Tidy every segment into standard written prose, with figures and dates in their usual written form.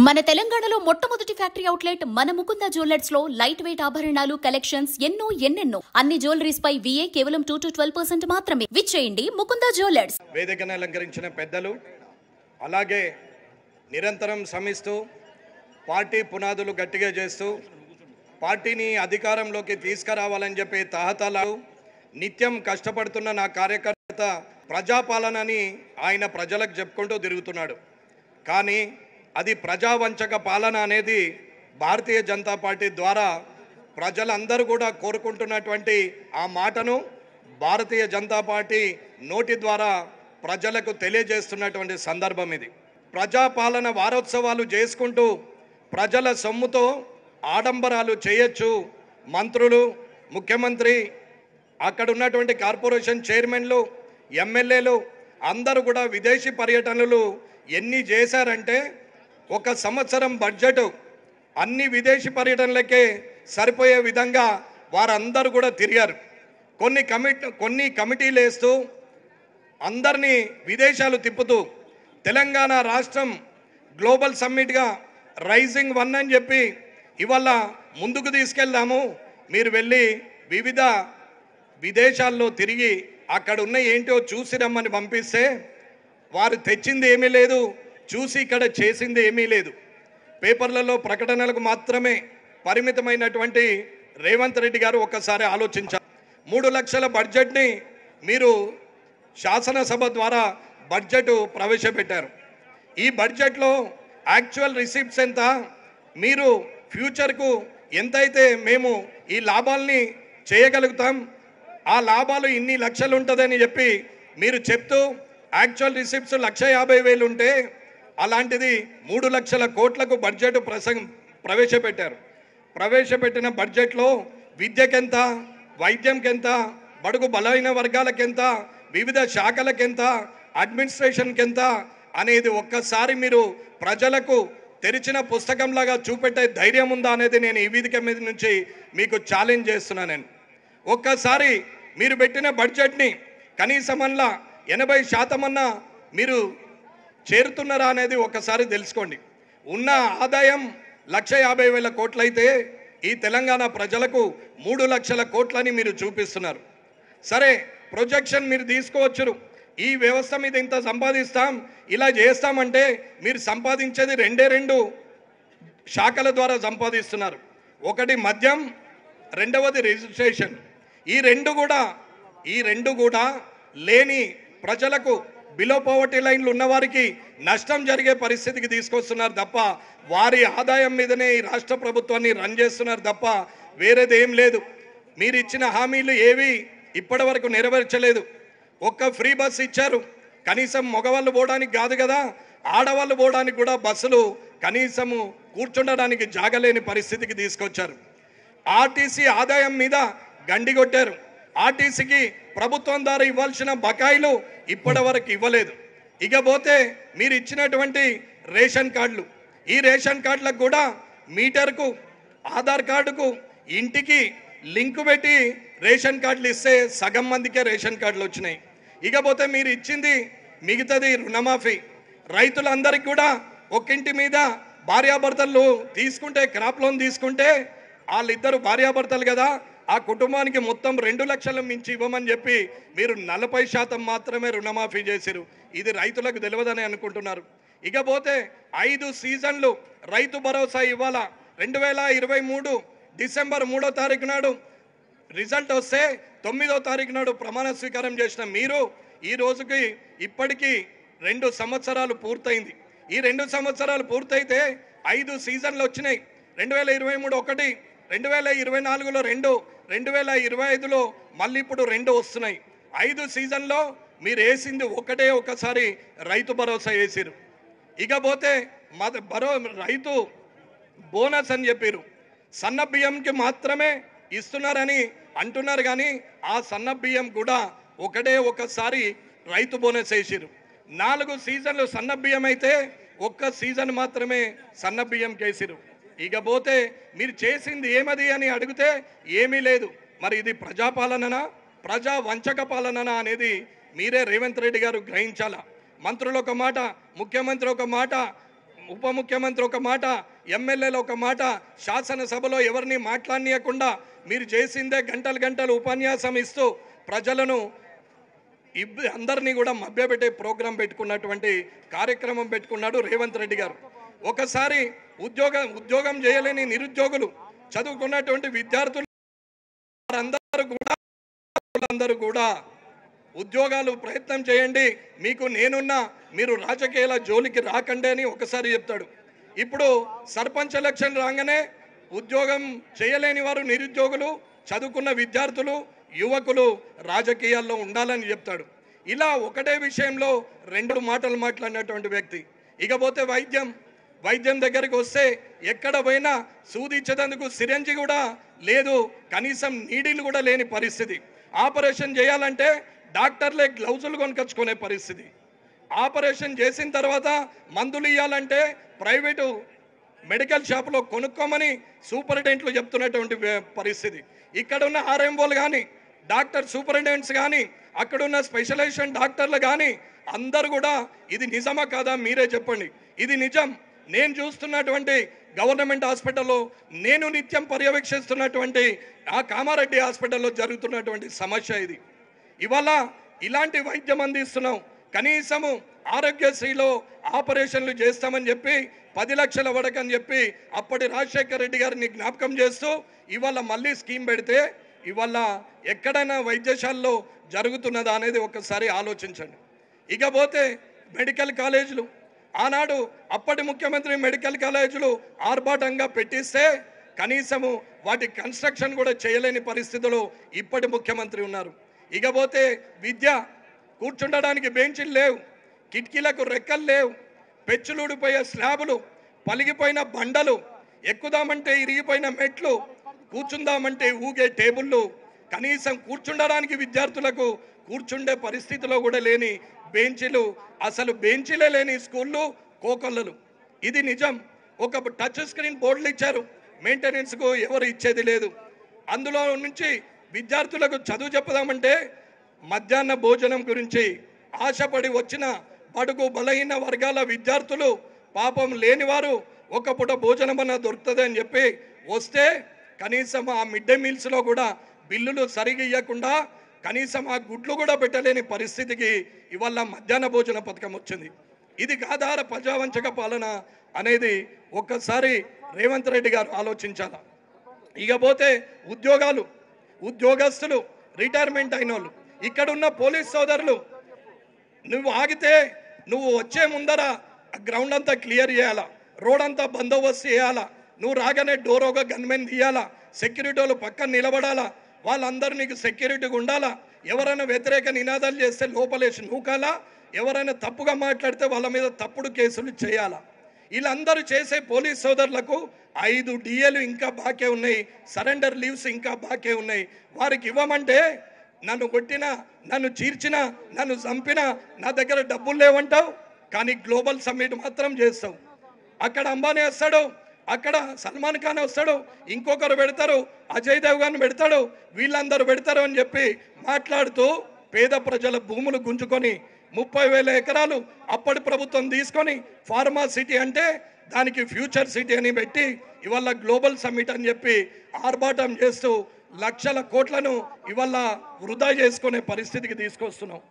మన తెలంగాణలో మొట్టమొదటి ఫ్యాక్టరీ అవుట్లెట్ మన ముకుంద జ్యువెలర్స్ లో లైట్ వెయిట్ ఆభరణాలు కలెక్షన్స్ ఎన్నెన్నో అన్ని జ్యువెలరీస్ పై VA కేవలం 2 to 12% మాత్రమే. విచ్చేయండి ముకుంద జ్యువెలర్స్. వేదికను అలంకరించిన పెద్దలు, అలాగే నిరంతరం శ్రమిస్తూ పార్టీ పునాదులు గట్టిగా చేస్తూ పార్టీని అధికారంలోకి తీసుకురావాలని చెప్పి తహతలాలు నిత్యం కష్టపడుతున్న నా కార్యకర్త ప్రజాపాలనని ఆయన ప్రజలకు చెప్పుకుంటూ తిరుగుతున్నాడు. కానీ అది ప్రజావంచక పాలన అనేది భారతీయ జనతా పార్టీ ద్వారా ప్రజలందరూ కూడా కోరుకుంటున్నటువంటి ఆ మాటను భారతీయ జనతా పార్టీ నోటి ద్వారా ప్రజలకు తెలియజేస్తున్నటువంటి సందర్భం ఇది. ప్రజాపాలన వారోత్సవాలు చేసుకుంటూ ప్రజల సొమ్ముతో ఆడంబరాలు చేయొచ్చు. మంత్రులు, ముఖ్యమంత్రి, అక్కడ ఉన్నటువంటి కార్పొరేషన్ చైర్మన్లు, ఎమ్మెల్యేలు అందరూ కూడా విదేశీ పర్యటనలు ఎన్ని చేశారంటే ఒక సంవత్సరం బడ్జెట్ అన్ని విదేశీ పర్యటనలకే సరిపోయే విధంగా వారందరూ కూడా తిరిగారు. కొన్ని కమిటీలు వేస్తూ అందరినీ విదేశాలు తిప్పుతూ తెలంగాణ రాష్ట్రం గ్లోబల్ సమ్మిట్గా రైజింగ్ 1 అని చెప్పి ఇవాళ ముందుకు తీసుకెళ్దాము, మీరు వెళ్ళి వివిధ విదేశాల్లో తిరిగి అక్కడ ఉన్న ఏంటో చూసి రమ్మని పంపిస్తే వారు తెచ్చింది ఏమీ లేదు, చూసి ఇక్కడ చేసింది ఏమీ లేదు. పేపర్లలో ప్రకటనలకు మాత్రమే పరిమితమైనటువంటి రేవంత్ రెడ్డి గారు ఒక్కసారి ఆలోచించారు. 3 లక్షల బడ్జెట్ని మీరు శాసనసభ ద్వారా బడ్జెట్ ప్రవేశపెట్టారు. ఈ బడ్జెట్లో యాక్చువల్ రిసిప్ట్స్ ఎంత, మీరు ఫ్యూచర్కు ఎంతైతే మేము ఈ లాభాలని చేయగలుగుతాం, ఆ లాభాలు ఇన్ని లక్షలు ఉంటుందని చెప్పి మీరు చెప్తూ యాక్చువల్ రిసిప్ట్స్ 1,50,000 ఉంటే అలాంటిది 3 లక్షల కోట్లకు బడ్జెట్ ప్రవేశపెట్టారు. ప్రవేశపెట్టిన బడ్జెట్లో విద్యకెంత, వైద్యంకెంత, బడుగు బలైన వర్గాలకెంత, వివిధ శాఖలకెంత, అడ్మినిస్ట్రేషన్కెంత అనేది ఒక్కసారి మీరు ప్రజలకు తెరిచిన పుస్తకంలాగా చూపెట్టే ధైర్యం ఉందా అనేది నేను ఈ వేదిక మీద నుంచి మీకు ఛాలెంజ్ చేస్తున్నాను. నేను ఒక్కసారి మీరు పెట్టిన బడ్జెట్ని కనీసమల్లా 80% అన్నా మీరు చేరుతున్నారా అనేది ఒకసారి తెలుసుకోండి. ఉన్న ఆదాయం 1,50,000 కోట్లయితే ఈ తెలంగాణ ప్రజలకు 3 లక్షల కోట్లని మీరు చూపిస్తున్నారు. సరే, ప్రొజెక్షన్ మీరు తీసుకోవచ్చు, ఈ వ్యవస్థ మీద ఇంత సంపాదిస్తాం, ఇలా చేస్తామంటే మీరు సంపాదించేది 2 శాఖల ద్వారా సంపాదిస్తున్నారు. ఒకటి మద్యం, రెండవది రిజిస్ట్రేషన్. ఈ రెండు కూడా లేని ప్రజలకు, బిలో పవర్టీ లైన్లు ఉన్నవారికి నష్టం జరిగే పరిస్థితికి తీసుకొస్తున్నారు తప్ప వారి ఆదాయం మీదనే ఈ రాష్ట్ర ప్రభుత్వాన్ని రన్ చేస్తున్నారు తప్ప వేరేది ఏం లేదు. మీరు ఇచ్చిన హామీలు ఏవి ఇప్పటి వరకు నెరవేర్చలేదు. ఒక్క ఫ్రీ బస్సు ఇచ్చారు, కనీసం మగవాళ్ళు పోవడానికి కాదు కదా, ఆడవాళ్ళు పోవడానికి కూడా బస్సులు కనీసము కూర్చుండడానికి జాగలేని పరిస్థితికి తీసుకొచ్చారు. ఆర్టీసీ ఆదాయం మీద గండి కొట్టారు. ఆర్టీసీకి ప్రభుత్వం ద్వారా ఇవ్వాల్సిన బకాయిలు ఇప్పటి వరకు ఇవ్వలేదు. ఇకపోతే మీరు ఇచ్చినటువంటి రేషన్ కార్డులు, ఈ రేషన్ కార్డులకు కూడా మీటర్కు, ఆధార్ కార్డుకు, ఇంటికి లింకు పెట్టి రేషన్ కార్డులు ఇస్తే సగం మందికే రేషన్ కార్డులు వచ్చినాయి. ఇకపోతే మీరు ఇచ్చింది మిగతాది రుణమాఫీ. రైతులందరికీ కూడా ఒక్కింటి మీద భార్యాభర్తలు తీసుకుంటే, క్రాప్ లోన్ తీసుకుంటే వాళ్ళిద్దరు భార్యాభర్తలు కదా, ఆ కుటుంబానికి మొత్తం 2 లక్షల మించి ఇవ్వమని చెప్పి మీరు 40% మాత్రమే రుణమాఫీ చేశారు. ఇది రైతులకు తెలియదని అనుకుంటున్నారు. ఇకపోతే 5 సీజన్లు రైతు భరోసా ఇవ్వాల. 2023 డిసెంబర్ 3వ తారీఖు నాడు రిజల్ట్ వస్తే 9వ తారీఖు నాడు ప్రమాణ స్వీకారం చేసిన మీరు ఈ రోజుకి ఇప్పటికీ 2 సంవత్సరాలు పూర్తయింది. ఈ 2 సంవత్సరాలు పూర్తయితే 5 సీజన్లు వచ్చినాయి. 2023 ఒకటి, 2024లో 2, 2025లో మళ్ళీ ఇప్పుడు 2 వస్తున్నాయి. 5 సీజన్లో మీరు వేసింది ఒకసారి రైతు భరోసా వేసిరు. ఇకపోతే రైతు బోనస్ అని చెప్పారు. సన్న బియ్యంకి మాత్రమే ఇస్తున్నారని అంటున్నారు, కానీ ఆ సన్న బియ్యం కూడా ఒకసారి రైతు బోనస్ వేసిరు. 4 సీజన్లు సన్న బియ్యం అయితే 1 సీజన్ మాత్రమే సన్న బియ్యం కేసిరు. ఇకపోతే మీరు చేసింది ఏమది అని అడిగితే ఏమీ లేదు. మరి ఇది ప్రజాపాలననా, ప్రజా వంచక పాలననా అనేది మీరే రేవంత్ రెడ్డి గారు గ్రహించాలా. మంత్రులు ఒక మాట, ముఖ్యమంత్రి ఒక మాట, ఉప ముఖ్యమంత్రి ఒక మాట, ఎమ్మెల్యేలు ఒక మాట, శాసనసభలో ఎవరిని మాట్లాడనీయకుండా మీరు చేసిందే గంటలు గంటలు ఉపన్యాసం ఇస్తూ ప్రజలను అందరినీ కూడా మభ్యపెట్టే ప్రోగ్రాం పెట్టుకున్నటువంటి కార్యక్రమం పెట్టుకున్నాడు రేవంత్ రెడ్డి గారు. ఒకసారి ఉద్యోగం చేయలేని నిరుద్యోగులు, చదువుకున్నటువంటి విద్యార్థులు అందరూ కూడా ఉద్యోగాలు ప్రయత్నం చేయండి, మీకు నేనున్నా, మీరు రాజకీయాల జోలికి రాకండి అని ఒకసారి చెప్తాడు. ఇప్పుడు సర్పంచ్ ఎలక్షన్ రాగానే ఉద్యోగం చేయలేని వారు, నిరుద్యోగులు, చదువుకున్న విద్యార్థులు, యువకులు రాజకీయాల్లో ఉండాలని చెప్తాడు. ఇలా ఒకటే విషయంలో రెండు మాటలు మాట్లాడినటువంటి వ్యక్తి. ఇకపోతే వైద్యం దగ్గరికి వస్తే ఎక్కడ పోయినా సూదిచ్చేందుకు సిరంజి కూడా లేదు, కనీసం నీడిలు కూడా లేని పరిస్థితి. ఆపరేషన్ చేయాలంటే డాక్టర్లే గ్లౌజులు కొనుకొచ్చుకునే పరిస్థితి. ఆపరేషన్ చేసిన తర్వాత మందులు ఇవ్వాలంటే ప్రైవేటు మెడికల్ షాపులో కొనుక్కోమని సూపరింటెండెంట్లు చెప్తున్నటువంటి పరిస్థితి. ఇక్కడున్న ఆర్ఎంఓలు కానీ, డాక్టర్ సూపరింటెండెంట్స్ కానీ, అక్కడున్న స్పెషలైజేషన్ డాక్టర్లు కానీ అందరూ కూడా ఇది నిజమా కాదా మీరే చెప్పండి. ఇది నిజం. నేను చూస్తున్నటువంటి గవర్నమెంట్ హాస్పిటల్లో, నేను నిత్యం పర్యవేక్షిస్తున్నటువంటి ఆ కామారెడ్డి హాస్పిటల్లో జరుగుతున్నటువంటి సమస్య ఇది. ఇవాళ ఇలాంటి వైద్యం అందిస్తున్నాం. కనీసము ఆరోగ్యశ్రీలో ఆపరేషన్లు చేస్తామని చెప్పి 10 లక్షల వడకని చెప్పి అప్పటి రాజశేఖర రెడ్డి గారిని జ్ఞాపకం చేస్తూ ఇవాళ మళ్ళీ స్కీమ్ పెడితే ఇవాళ ఎక్కడైనా వైద్యశాలలో జరుగుతున్నదా అనేది ఒకసారి ఆలోచించండి. ఇకపోతే మెడికల్ కాలేజీలు, ఆనాడు అప్పటి ముఖ్యమంత్రి మెడికల్ కాలేజీలు ఆర్భాటంగా పెట్టిస్తే కనీసము వాటి కన్స్ట్రక్షన్ కూడా చేయలేని పరిస్థితిలో ఇప్పటి ముఖ్యమంత్రి ఉన్నారు. ఇకపోతే విద్య, కూర్చుండడానికి బెంచీలు లేవు, కిటికీలకు రెక్కలు లేవు, పెచ్చులుడిపోయే స్లాబులు, పలిగిపోయిన బండలు, ఎక్కుదామంటే ఇరిగిపోయిన మెట్లు, కూర్చుందామంటే ఊగే టేబుళ్ళు, కనీసం కూర్చుండడానికి విద్యార్థులకు కూర్చుండే పరిస్థితిలో కూడా లేని బెంచీలు, అసలు బెంచీలే లేని స్కూళ్ళు, కోకొల్లలు. ఇది నిజం. ఒక టచ్ స్క్రీన్ బోర్డులు ఇచ్చారు, మెయింటెనెన్స్కు ఎవరు ఇచ్చేది లేదు. అందులో నుంచి విద్యార్థులకు చదువు చెప్పదామంటే మధ్యాహ్న భోజనం గురించి ఆశపడి వచ్చిన బడుగు బలహీన వర్గాల విద్యార్థులు, పాపం లేనివారు ఒక పూట భోజనం అన్న దొరుకుతుంది అని చెప్పి వస్తే కనీసం ఆ మిడ్ డే మీల్స్లో కూడా బిల్లులు సరిగా ఇవ్వకుండా కనీసం ఆ గుడ్లు కూడా పెట్టలేని పరిస్థితికి ఇవాళ మధ్యాహ్న భోజన పథకం వచ్చింది. ఇది ఆధార ప్రజావంచక పాలన అనేది ఒక్కసారి రేవంత్ రెడ్డి గారు ఆలోచించాల. ఇకపోతే ఉద్యోగస్తులు, రిటైర్మెంట్ అయిన వాళ్ళు, ఇక్కడున్న పోలీస్ సోదరులు, నువ్వు ఆగితే నువ్వు వచ్చే ముందర గ్రౌండ్ అంతా క్లియర్ చేయాలా, రోడ్ అంతా బందోబస్తు చేయాలా, నువ్వు రాగానే డోర్ ఒక గన్మెన్ తీయాలా, సెక్యూరిటీ వాళ్ళు పక్కన నిలబడాలా, వాళ్ళందరూ నీకు సెక్యూరిటీగా ఉండాలా, ఎవరైనా వ్యతిరేక నినాదాలు చేస్తే లోపలేసి నూకాలా, ఎవరైనా తప్పుగా మాట్లాడితే వాళ్ళ మీద తప్పుడు కేసులు చేయాలా. వీళ్ళందరూ చేసే పోలీస్ సోదరులకు 5 డిఏలు ఇంకా బాకే ఉన్నాయి, సరెండర్ లీవ్స్ ఇంకా బాకే ఉన్నాయి. వారికి ఇవ్వమంటే నన్ను కొట్టినా, నన్ను చీర్చినా, నన్ను చంపినా నా దగ్గర డబ్బులు లేవంటావు, కానీ గ్లోబల్ సమ్మిట్ మాత్రం చేస్తావు. అక్కడ అంబానీ వస్తాడు, అక్కడ సల్మాన్ ఖాన్ వస్తాడు, ఇంకొకరు పెడతారు, అజయ్ దేవ్గన్ పెడతాడు, వీళ్ళందరూ పెడతారు అని చెప్పి మాట్లాడుతూ పేద ప్రజల భూములు గుంజుకొని 30,000 ఎకరాలు అప్పటి ప్రభుత్వం తీసుకొని ఫార్మా సిటీ అంటే దానికి ఫ్యూచర్ సిటీ అని పెట్టి ఇవాళ గ్లోబల్ సమ్మిట్ అని చెప్పి ఆర్భాటం చేస్తూ లక్షల కోట్లను ఇవాళ వృధా చేసుకునే పరిస్థితికి తీసుకొస్తున్నాం.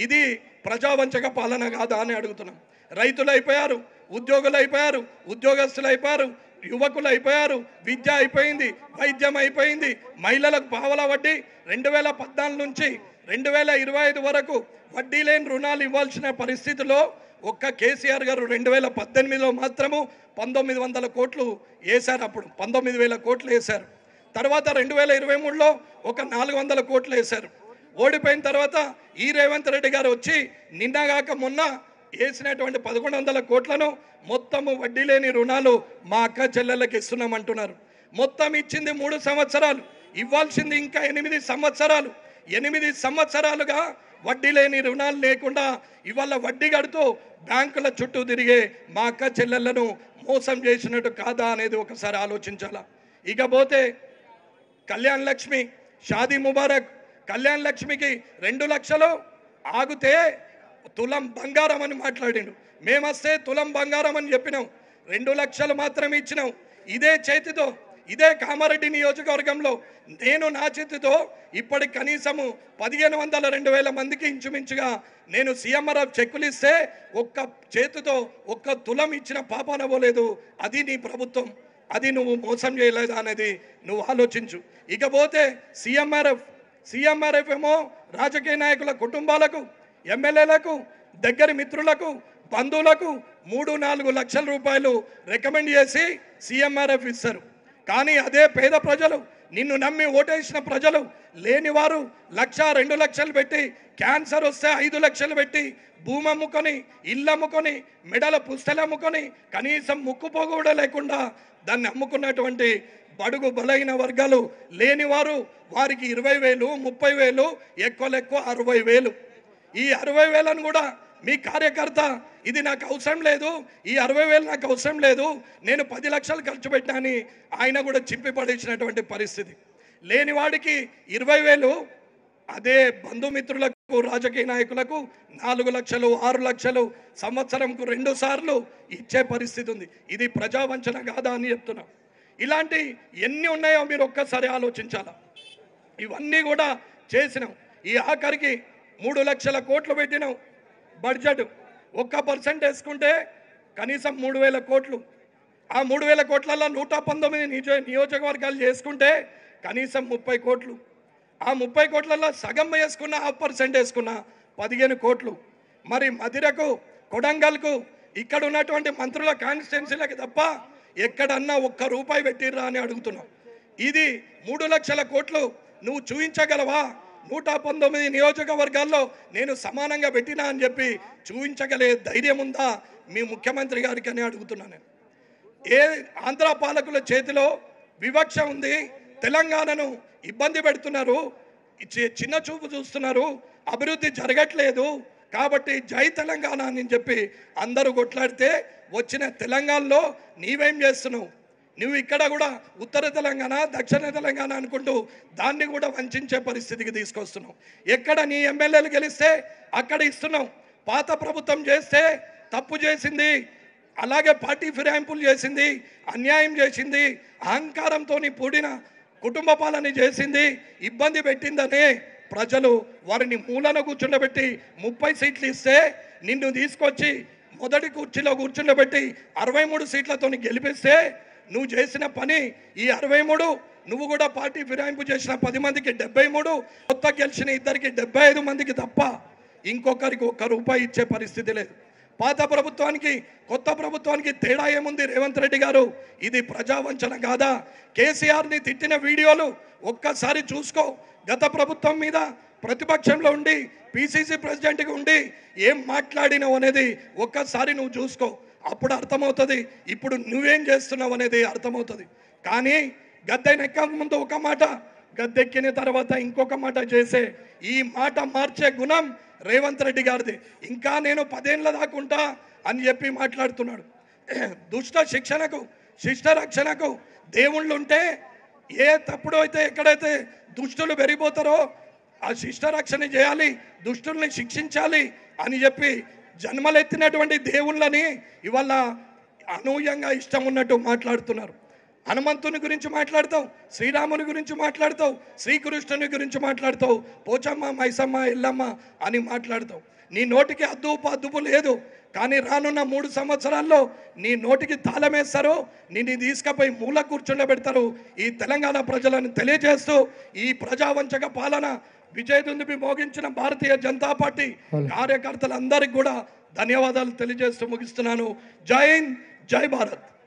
ఇది ప్రజావంచక పాలన కాదా అని అడుగుతున్నాం. రైతులు అయిపోయారు, ఉద్యోగులు అయిపోయారు, ఉద్యోగస్తులు అయిపోయారు, యువకులు అయిపోయారు, విద్య అయిపోయింది, వైద్యం అయిపోయింది, మహిళలకు పావలా వడ్డీ 2014 నుంచి 2025 వరకు వడ్డీ లేని రుణాలు ఇవ్వాల్సిన పరిస్థితిలో ఒక్క కేసీఆర్ గారు 2018లో మాత్రము 1900 కోట్లు వేశారు. అప్పుడు 19,000 కోట్లు వేశారు. తర్వాత 2023లో ఒక 400 కోట్లు వేశారు. ఓడిపోయిన తర్వాత ఈ రేవంత్ రెడ్డి గారు వచ్చి నిన్నగాక మొన్న వేసినటువంటి 1100 కోట్లను మొత్తము వడ్డీ లేని రుణాలు మా అక్క చెల్లెళ్ళకి ఇస్తున్నామంటున్నారు. మొత్తం ఇచ్చింది 3 సంవత్సరాలు, ఇవ్వాల్సింది ఇంకా 8 సంవత్సరాలు. 8 సంవత్సరాలుగా వడ్డీ లేని రుణాలు లేకుండా ఇవాళ వడ్డీ కడుతూ బ్యాంకుల చుట్టూ తిరిగే మా అక్క చెల్లెళ్లను మోసం చేసినట్టు కాదా అనేది ఒకసారి ఆలోచించాలా. ఇకపోతే కళ్యాణ్ లక్ష్మి, షాదీ ముబారక్, కళ్యాణ్ లక్ష్మికి 2 లక్షలు ఆగితే తులం బంగారం అని మాట్లాడిండు. మేమొస్తే తులం బంగారం అని చెప్పినాం. 2 లక్షలు మాత్రమే ఇచ్చినాం. ఇదే చేతితో, ఇదే కామారెడ్డి నియోజకవర్గంలో నేను నా చేతితో ఇప్పటి కనీసము 1500 2000 మందికి ఇంచుమించుగా నేను సీఎంఆర్ఎఫ్ చెక్కులు ఇస్తే ఒక్క చేతితో ఒక్క తులం ఇచ్చిన పాపాన పోలేదు. అది నీ ప్రభుత్వం, అది నువ్వు మోసం చేయలేదా అనేది నువ్వు ఆలోచించు. ఇకపోతే సీఎంఆర్ఎఫ్ ఏమో రాజకీయ నాయకుల కుటుంబాలకు, ఎమ్మెల్యేలకు, దగ్గరి మిత్రులకు, బంధువులకు 3-4 లక్షల రూపాయలు రికమెండ్ చేసి సీఎంఆర్ఎఫ్ ఇస్తారు. కానీ అదే పేద ప్రజలు, నిన్ను నమ్మి ఓటేసిన ప్రజలు, లేనివారు 1-2 లక్షలు పెట్టి, క్యాన్సర్ వస్తే 5 లక్షలు పెట్టి, భూమి అమ్ముకొని, ఇల్లు అమ్ముకొని, మెడల పుస్తలు అమ్ముకొని, కనీసం ముక్కుపోగు కూడా లేకుండా దాన్ని అమ్ముకున్నటువంటి బడుగు బలైన వర్గాలు, లేనివారు వారికి 20,000, 30,000, ఎక్కువ 60,000. ఈ 60,000ను కూడా మీ కార్యకర్త ఇది నాకు అవసరం లేదు, ఈ 60,000 నాకు అవసరం లేదు, నేను 10 లక్షలు ఖర్చు పెట్టాని ఆయన కూడా చింపి పడేసినటువంటి పరిస్థితి. లేనివాడికి 20,000, అదే బంధుమిత్రులకు, రాజకీయ నాయకులకు 4 లక్షలు, 6 లక్షలు, సంవత్సరంకు 2 సార్లు ఇచ్చే పరిస్థితి ఉంది. ఇది ప్రజావంచన కాదా అని చెప్తున్నా. ఇలాంటి ఎన్ని ఉన్నాయో మీరు ఒక్కసారి ఆలోచించాలా. ఇవన్నీ కూడా చేసినాం. ఈ ఆఖరికి 3 లక్షల కోట్లు పెట్టినాం బడ్జెట్. 1% వేసుకుంటే కనీసం 3,000 కోట్లు. ఆ 3,000 కోట్లలో 119 నియోజకవర్గాలు చేసుకుంటే కనీసం 30 కోట్లు. ఆ 30 కోట్లలో సగం వేసుకున్న, 1% వేసుకున్న 15 కోట్లు. మరి మధిరకు, కొడంగల్కు, ఇక్కడ ఉన్నటువంటి మంత్రుల కాన్స్టిట్యున్సీలకు తప్ప ఎక్కడన్నా 1 రూపాయి పెట్టిర్రా అని అడుగుతున్నాం. ఇది 3 లక్షల కోట్లు నువ్వు చూపించగలవా? 119 నియోజకవర్గాల్లో నేను సమానంగా పెట్టినా అని చెప్పి చూపించగలే ధైర్యం ఉందా మీ ముఖ్యమంత్రి గారికి అని అడుగుతున్నాను. ఏ ఆంధ్ర పాలకుల చేతిలో వివక్ష ఉంది, తెలంగాణను ఇబ్బంది పెడుతున్నారు, చిన్న చూపు చూస్తున్నారు, అభివృద్ధి జరగట్లేదు, కాబట్టి జై తెలంగాణ అని చెప్పి అందరూ కొట్లాడితే వచ్చిన తెలంగాణలో నీవేం చేస్తున్నావు? నువ్వు ఇక్కడ కూడా ఉత్తర తెలంగాణ, దక్షిణ తెలంగాణ అనుకుంటూ దాన్ని కూడా వంచే పరిస్థితికి తీసుకొస్తున్నావు. ఎక్కడ నీ ఎమ్మెల్యేలు గెలిస్తే అక్కడ ఇస్తున్నావు. పాత ప్రభుత్వం చేస్తే తప్పు చేసింది, అలాగే పార్టీ ఫిరాయింపులు చేసింది, అన్యాయం చేసింది, అహంకారంతో కూడిన కుటుంబ పాలన చేసింది, ఇబ్బంది పెట్టిందనే ప్రజలు వారిని మూలన కూర్చుండబెట్టి 30 సీట్లు ఇస్తే నిన్ను తీసుకొచ్చి మొదటి కుర్చీలో కూర్చుండబెట్టి 63 సీట్లతో గెలిపిస్తే నువ్వు చేసిన పని ఈ 63, నువ్వు కూడా పార్టీ ఫిరాయింపు చేసిన 10 మందికి 73, కొత్త గెలిచిన ఇద్దరికి 75 మందికి తప్ప ఇంకొకరికి 1 రూపాయి ఇచ్చే పరిస్థితి లేదు. పాత ప్రభుత్వానికి కొత్త ప్రభుత్వానికి తేడా ఏముంది రేవంత్ రెడ్డి గారు? ఇది ప్రజావంచన కాదా? కేసీఆర్ని తిట్టిన వీడియోలు ఒక్కసారి చూసుకో. గత ప్రభుత్వం మీద ప్రతిపక్షంలో ఉండి పిసిసి ప్రెసిడెంట్గా ఉండి ఏం మాట్లాడినావు అనేది ఒక్కసారి నువ్వు చూసుకో. అప్పుడు అర్థమవుతుంది ఇప్పుడు నువ్వేం చేస్తున్నావు అనేది అర్థమవుతుంది. కానీ గద్దెనెక్క ముందు ఒక మాట, గద్దెక్కిన తర్వాత ఇంకొక మాట చేసే ఈ మాట మార్చే గుణం రేవంత్ రెడ్డి గారిది. ఇంకా నేను 10 ఏళ్ళ దాకుంటా అని చెప్పి మాట్లాడుతున్నాడు. దుష్ట శిక్షణకు, శిష్ట రక్షణకు దేవుళ్ళు ఉంటే ఏ తప్పుడు అయితే ఎక్కడైతే దుష్టులు పెరిగిపోతారో ఆ శిష్ట రక్షణ చేయాలి, దుష్టుల్ని శిక్షించాలి అని చెప్పి జన్మలెత్తినటువంటి దేవుళ్ళని ఇవాళ అనూహ్యంగా ఇష్టం ఉన్నట్టు మాట్లాడుతున్నారు. హనుమంతుని గురించి మాట్లాడతావు, శ్రీరాముని గురించి మాట్లాడతావు, శ్రీకృష్ణుని గురించి మాట్లాడతావు, పోచమ్మ, మైసమ్మ, ఎల్లమ్మ అని మాట్లాడతావు. నీ నోటికి అద్దుపు లేదు. కానీ రానున్న 3 సంవత్సరాల్లో నీ నోటికి తాళం వేస్తారు, నిన్ను తీసుకుపోయి మూల కూర్చుండబెడతారు. ఈ తెలంగాణ ప్రజలను తెలియజేస్తూ ఈ ప్రజావంచక పాలన విజయదుందుబి మోగించిన భారతీయ జనతా పార్టీ కార్యకర్తలందరికీ కూడా ధన్యవాదాలు తెలియజేస్తూ ముగిస్తున్నాను. జై హింద్, జై భారత్.